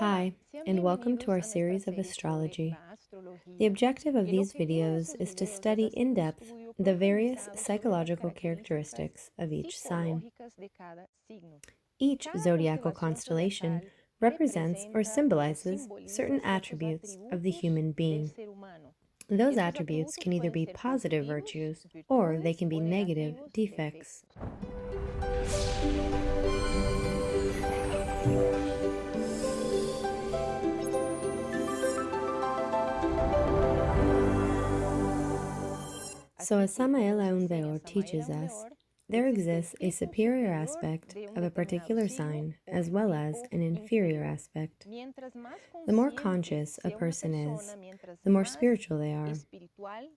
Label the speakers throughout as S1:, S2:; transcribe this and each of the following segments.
S1: Hi, and welcome to our series of astrology. The objective of these videos is to study in depth the various psychological characteristics of each sign. Each zodiacal constellation represents or symbolizes certain attributes of the human being. Those attributes can either be positive virtues or they can be negative defects. So, as Samael Aunveor teaches us, there exists a superior aspect of a particular sign as well as an inferior aspect. The more conscious a person is, the more spiritual they are,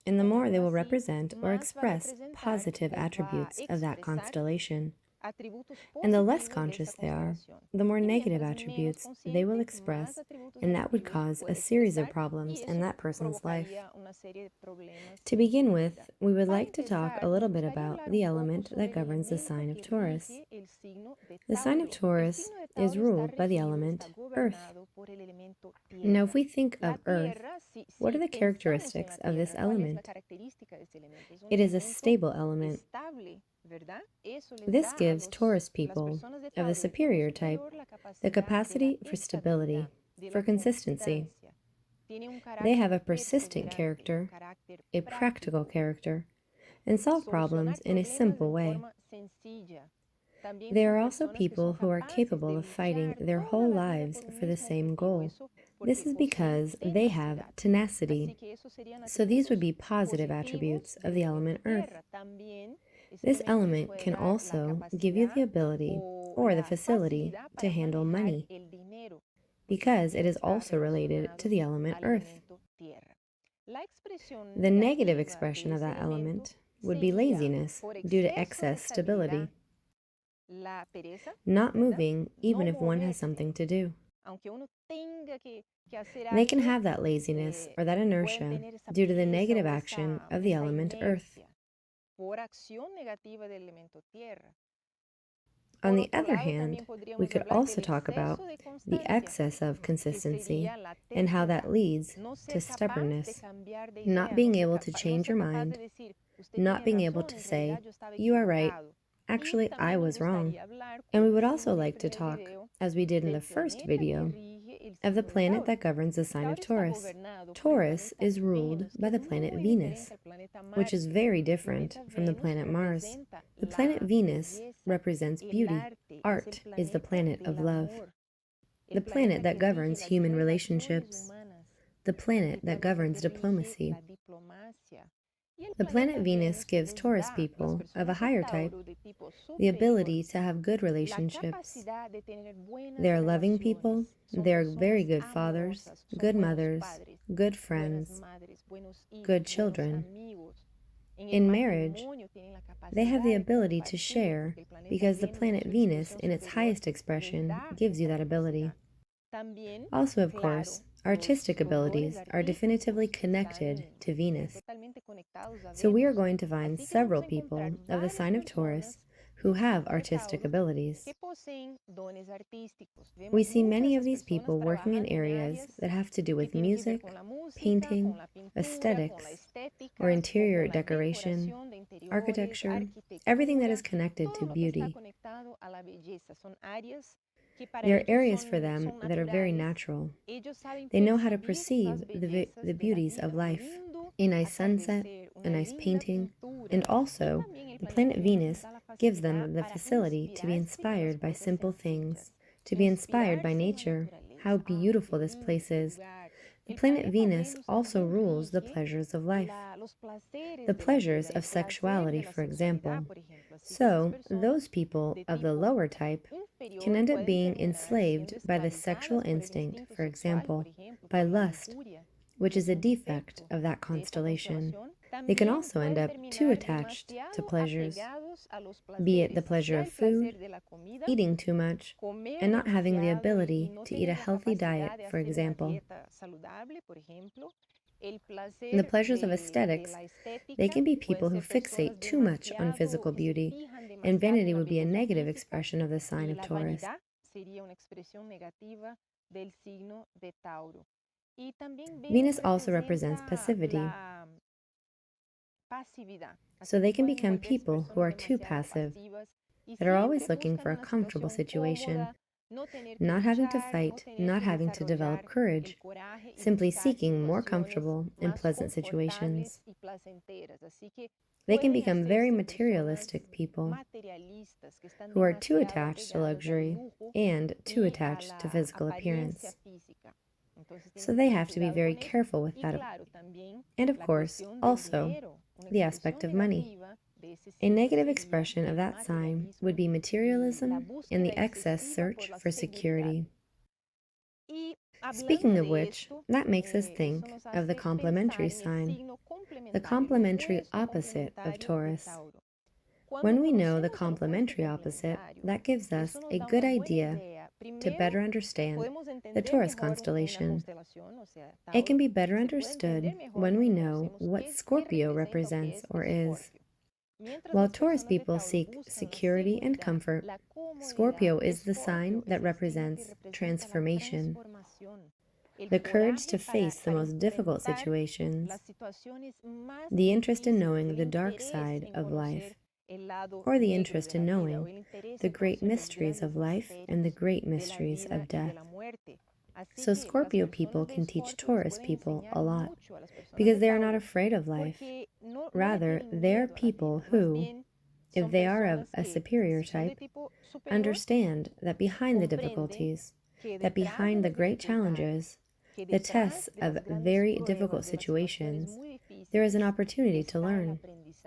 S1: and the more they will represent or express positive attributes of that constellation. And the less conscious they are, the more negative attributes they will express, and that would cause a series of problems in that person's life. To begin with, we would like to talk a little bit about the element that governs the sign of Taurus. The sign of Taurus is ruled by the element Earth. Now, if we think of Earth, what are the characteristics of this element? It is a stable element. This gives Taurus people of the superior type the capacity for stability, for consistency. They have a persistent character, a practical character, and solve problems in a simple way. They are also people who are capable of fighting their whole lives for the same goal. This is because they have tenacity. So these would be positive attributes of the element Earth. This element can also give you the ability or the facility to handle money, because it is also related to the element Earth. The negative expression of that element would be laziness due to excess stability, not moving even if one has something to do. They can have that laziness or that inertia due to the negative action of the element Earth. On the other hand, we could also talk about the excess of consistency and how that leads to stubbornness, not being able to change your mind, not being able to say, you are right, actually I was wrong. And we would also like to talk, as we did in the first video, of the planet that governs the sign of Taurus. Taurus is ruled by the planet Venus, which is very different from the planet Mars. The planet Venus represents beauty. Art is the planet of love, the planet that governs human relationships, the planet that governs diplomacy. The planet Venus gives Taurus people of a higher type the ability to have good relationships. They are loving people, they are very good fathers, good mothers, good friends, good children. In marriage, they have the ability to share because the planet Venus, in its highest expression, gives you that ability. Also, of course, artistic abilities are definitively connected to Venus. So we are going to find several people of the sign of Taurus who have artistic abilities. We see many of these people working in areas that have to do with music, painting, aesthetics, or interior decoration, architecture, everything that is connected to beauty. There are areas for them that are very natural. They know how to perceive the beauties of life. A nice sunset, a nice painting, and also the planet Venus gives them the facility to be inspired by simple things, to be inspired by nature. How beautiful this place is. The planet Venus also rules the pleasures of life, the pleasures of sexuality, for example. So, those people of the lower type can end up being enslaved by the sexual instinct, for example, by lust, which is a defect of that constellation. They can also end up too attached to pleasures, be it the pleasure of food, eating too much, and not having the ability to eat a healthy diet, for example. The pleasures of aesthetics, they can be people who fixate too much on physical beauty, and vanity would be a negative expression of the sign of Taurus. Venus also represents passivity, so they can become people who are too passive, that are always looking for a comfortable situation, not having to fight, not having to develop courage, simply seeking more comfortable and pleasant situations. They can become very materialistic people who are too attached to luxury and too attached to physical appearance. So they have to be very careful with that. And of course, also, the aspect of money. A negative expression of that sign would be materialism and the excess search for security. Speaking of which, that makes us think of the complementary sign, the complementary opposite of Taurus. When we know the complementary opposite, that gives us a good idea to better understand the Taurus constellation. It can be better understood when we know what Scorpio represents or is. While Taurus people seek security and comfort, Scorpio is the sign that represents transformation, the courage to face the most difficult situations, the interest in knowing the dark side of life, or the interest in knowing the great mysteries of life and the great mysteries of death. So Scorpio people can teach Taurus people a lot because they are not afraid of life. Rather, they're people who, if they are of a superior type, understand that behind the difficulties, that behind the great challenges, the tests of very difficult situations, there is an opportunity to learn.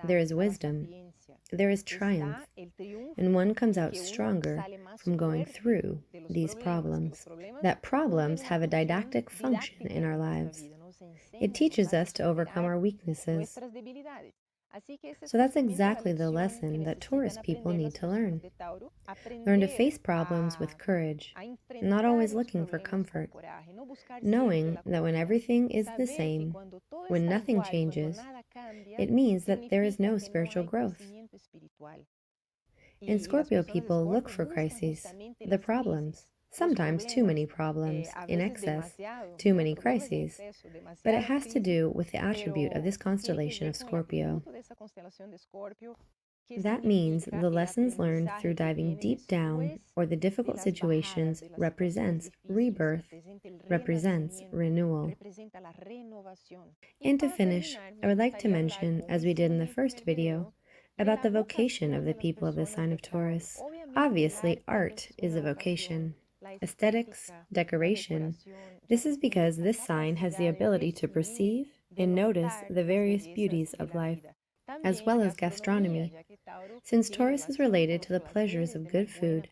S1: There is wisdom. There is triumph. And one comes out stronger from going through these problems. That problems have a didactic function in our lives. It teaches us to overcome our weaknesses. So that's exactly the lesson that Taurus people need to learn. Learn to face problems with courage, not always looking for comfort, knowing that when everything is the same, when nothing changes, it means that there is no spiritual growth. And Scorpio people look for crises, the problems, sometimes too many problems, in excess, too many crises. But it has to do with the attribute of this constellation of Scorpio. That means the lessons learned through diving deep down or the difficult situations represents rebirth, represents renewal. And to finish, I would like to mention, as we did in the first video, about the vocation of the people of the sign of Taurus. Obviously, art is a vocation. Aesthetics, decoration. This is because this sign has the ability to perceive and notice the various beauties of life, as well as gastronomy, since Taurus is related to the pleasures of good food,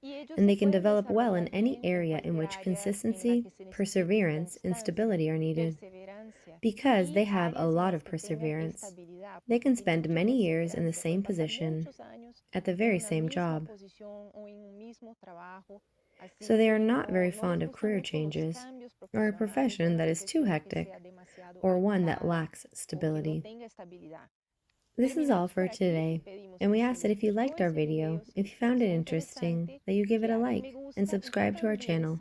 S1: and they can develop well in any area in which consistency, perseverance, and stability are needed. Because they have a lot of perseverance, they can spend many years in the same position, at the very same job. So they are not very fond of career changes, or a profession that is too hectic, or one that lacks stability. This is all for today, and we ask that if you liked our video, if you found it interesting, that you give it a like and subscribe to our channel.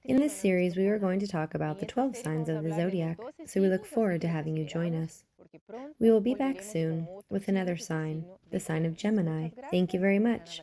S1: In this series, we are going to talk about the 12 signs of the zodiac, so we look forward to having you join us. We will be back soon with another sign, the sign of Gemini. Thank you very much.